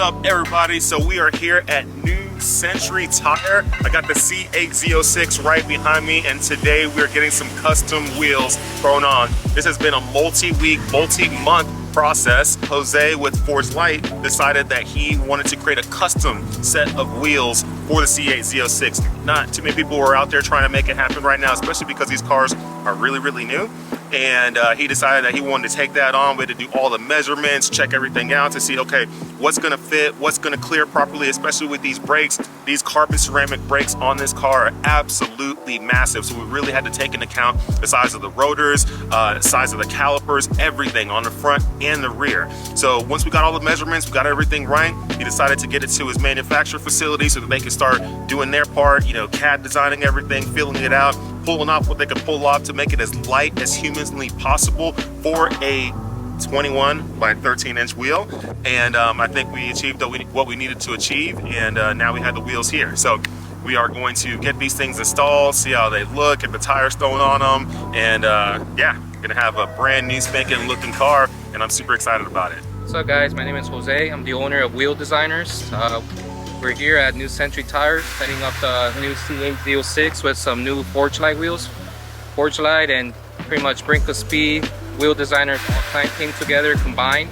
up, everybody? So we are here at New Century Tire. I got the C8 Z06 right behind me, and today we're getting some custom wheels thrown on. This has been a multi-week, multi-month process. Jose with Forgedlite decided that he wanted to create a custom set of wheels for the C8 Z06. Not too many people were out there trying to make it happen right now, especially because these cars are really new. And he decided that he wanted to take that on. We had to do all the measurements, check everything out to see, okay, what's gonna fit, what's gonna clear properly, especially with these brakes. These carbon ceramic brakes on this car are absolutely massive. So we really had to take into account the size of the rotors, the size of the calipers, everything on the front and the rear. So once we got all the measurements, we got everything right, he decided to get it to his manufacturer facility so that they could start doing their part, you know, CAD designing everything, filling it out, pulling off what they could pull off to make it as light as humanly possible for a 21 by 13 inch wheel. And I think we achieved what we needed to achieve, and now we have the wheels here. So we are going to get these things installed, see how they look, get the tires thrown on them, and yeah, gonna have a brand new spanking looking car, and I'm super excited about it. What's up, guys? My name is Jose. I'm the owner of Wheel Designers. We're here at New Century Tires, setting up the new C8 Z06 with some new Forgedlite wheels. Forgedlite and pretty much Brink of Speed, Wheel Designers all came together, combined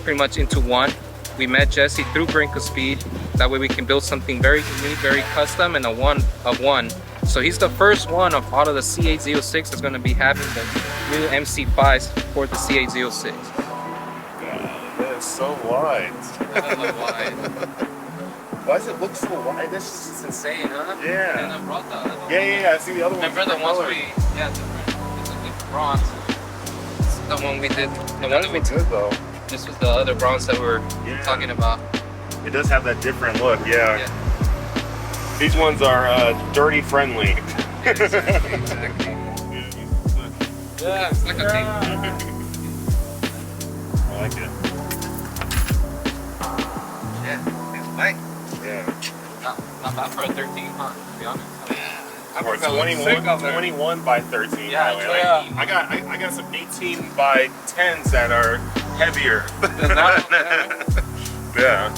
pretty much into one. We met Jesse through Brink of Speed. That way we can build something very unique, very custom, and a one of one. So he's the first one of all of the C8 Z06 that's going to be having the new MC5s for the C8 Z06. God, that is so wide. Wide. Why does it look so wide? This It's insane, huh? Yeah. And I brought the other one. Yeah, I see the other one. Remember the ones different. It's a bronze. It's the one we did. The one we good though. This was the other bronze that we were talking about. It does have that different look, yeah. These ones are dirty friendly. Exactly. Yeah, it's like a thing. I like it. Yeah, it's light. Yeah. Not bad for a 13, huh? To be honest. Or 21 by 13. Yeah, I got some 18 by 10s that are heavier. Yeah.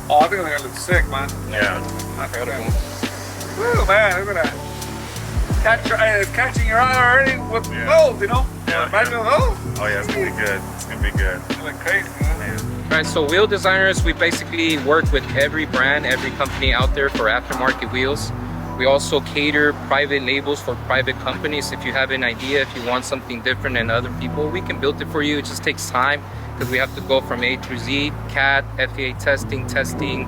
Oh, I think they're gonna look sick, man. Yeah. Woo, man, look at that. It's catching your eye already with gold, you know? Yeah. Imagine those. Oh yeah, it's gonna be good. It's gonna be good. It's like crazy, man. Right, so Wheel Designers, we basically work with every brand, every company out there for aftermarket wheels. We also cater private labels for private companies. If you have an idea, if you want something different than other people, we can build it for you. It just takes time because we have to go from A through Z, CAD, FEA testing,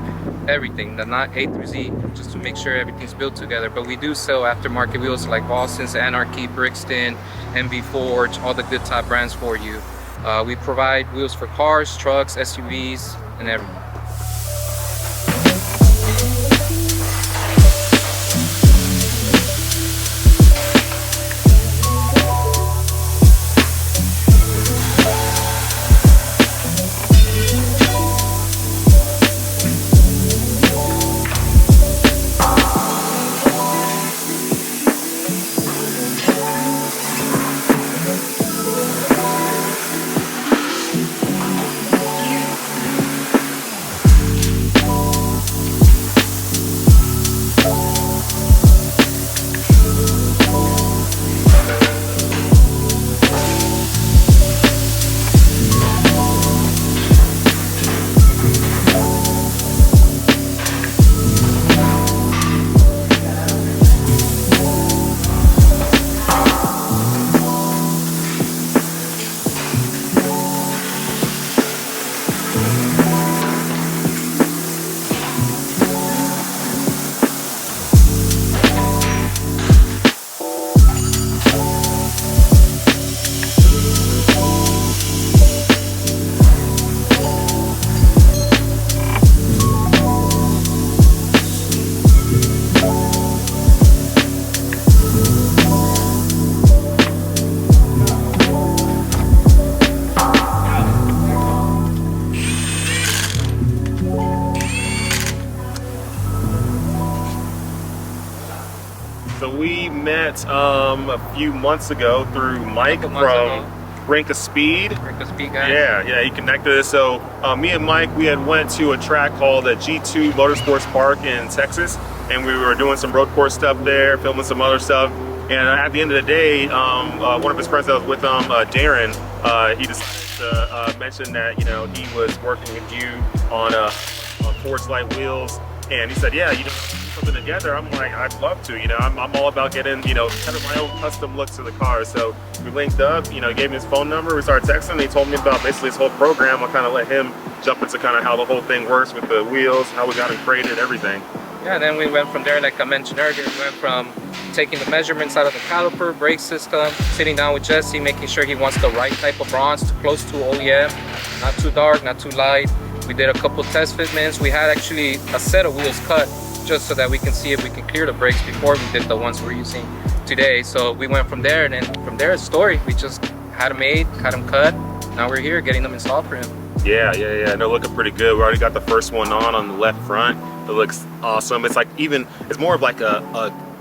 everything, not A through Z, just to make sure everything's built together. But we do sell aftermarket wheels like Boston's, Anarchy, Brixton, MB Forge, all the good top brands for you. We provide wheels for cars, trucks, SUVs, and everything. So we met a few months ago through Mike from rank of speed. Rank of speed guy. Yeah, he connected us. So me and Mike, we had went to a track called the G2 Motorsports Park in Texas, and we were doing some road course stuff there, filming some other stuff. And at the end of the day, one of his friends that was with him, Darren, he decided to mention that, you know, he was working with you on Forgedlite wheels, and he said, yeah, you know, something together. I'm like, I'd love to, you know, I'm all about getting, you know, kind of my own custom looks to the car. So we linked up, you know, he gave me his phone number, we started texting, and he told me about basically his whole program. I kind of let him jump into kind of how the whole thing works with the wheels, how we got them created, everything. Yeah, then we went from there, like I mentioned earlier, we went from taking the measurements out of the caliper, brake system, sitting down with Jesse, making sure he wants the right type of bronze, close to OEM, not too dark, not too light. We did a couple test fitments. We had actually a set of wheels cut just so that we can see if we can clear the brakes before we did the ones we're using today. So we went from there, and then from there, it's story. We just had them made, had them cut. Now we're here getting them installed for him. Yeah, they're looking pretty good. We already got the first one on the left front. It looks awesome. It's like it's more of like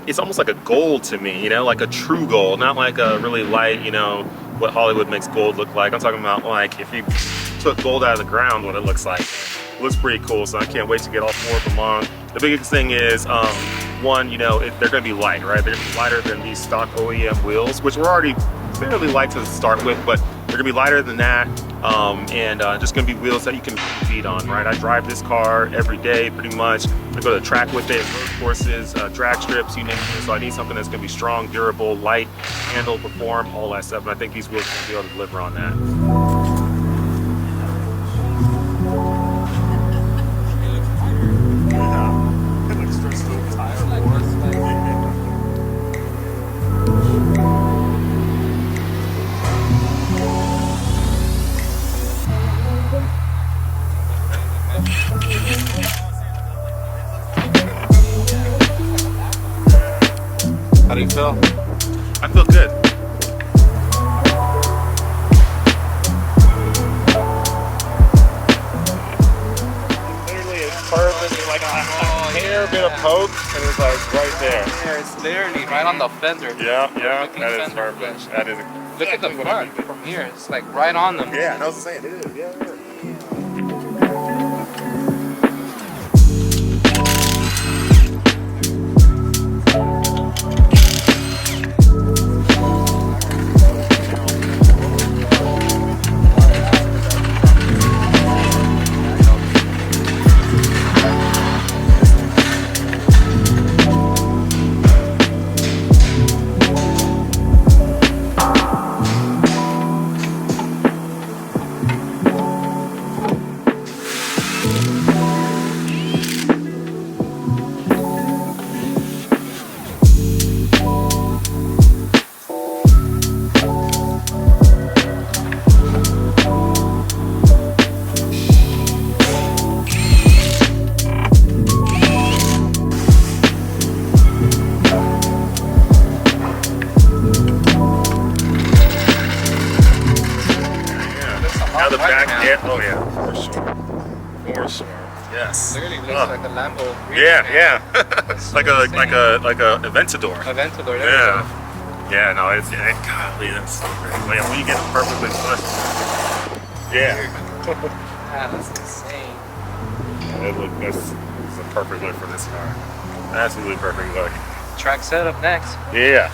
it's almost like a gold to me, you know, like a true gold, not like a really light, you know, what Hollywood makes gold look like. I'm talking about like if you took gold out of the ground, what it looks like. It looks pretty cool, so I can't wait to get all 4 of them on. The biggest thing is, one, you know, they're gonna be light, right? They're gonna be lighter than these stock OEM wheels, which were already fairly light to start with, but they're gonna be lighter than that, and just gonna be wheels that you can beat on, right? I drive this car every day, pretty much. I go to the track with it, road courses, drag strips, you name it. So I need something that's gonna be strong, durable, light, handle, perform, all that stuff. And I think these wheels are gonna be able to deliver on that. How do you feel? I feel good. Literally, it's perfect. Like a hair bit of poke, and it's like right there. Yeah, it's literally right on the fender. Yeah, Looking that is fender perfect. flush. That is. Look at the front from here. It's like right on them. Yeah, I was saying it is. Yeah. Now the back, yeah, oh yeah, for sure, yes. Literally looks like a Lambo. Yeah. like a Aventador. Aventador. There Yeah, no, it's golly, that's so great. Like, when you get it perfectly flushed. Yeah. That's insane. That's a perfect look for this car. Absolutely perfect look. Track setup next. Yeah.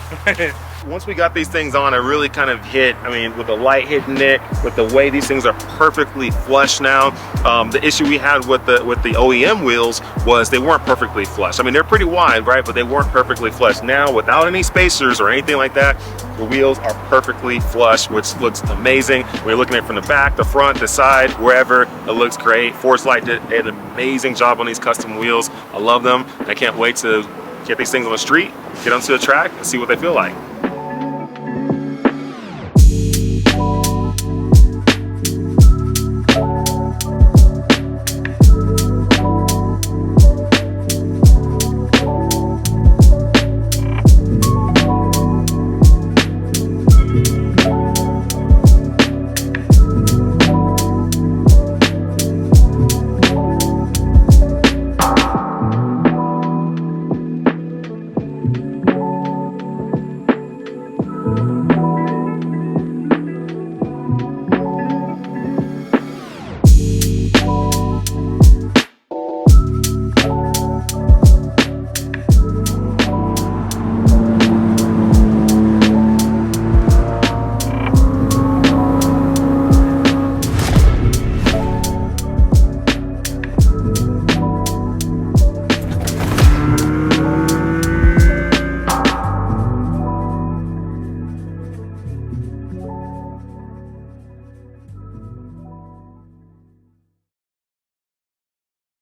Once we got these things on, I really kind of hit, I mean, with the light hitting it, with the way these things are perfectly flush now. The issue we had with the OEM wheels was they weren't perfectly flush. I mean, they're pretty wide, right? But they weren't perfectly flush. Now, without any spacers or anything like that, the wheels are perfectly flush, which looks amazing. We're looking at it from the back, the front, the side, wherever, it looks great. Forgedlite did an amazing job on these custom wheels. I love them. I can't wait to get these things on the street, get onto the track, and see what they feel like.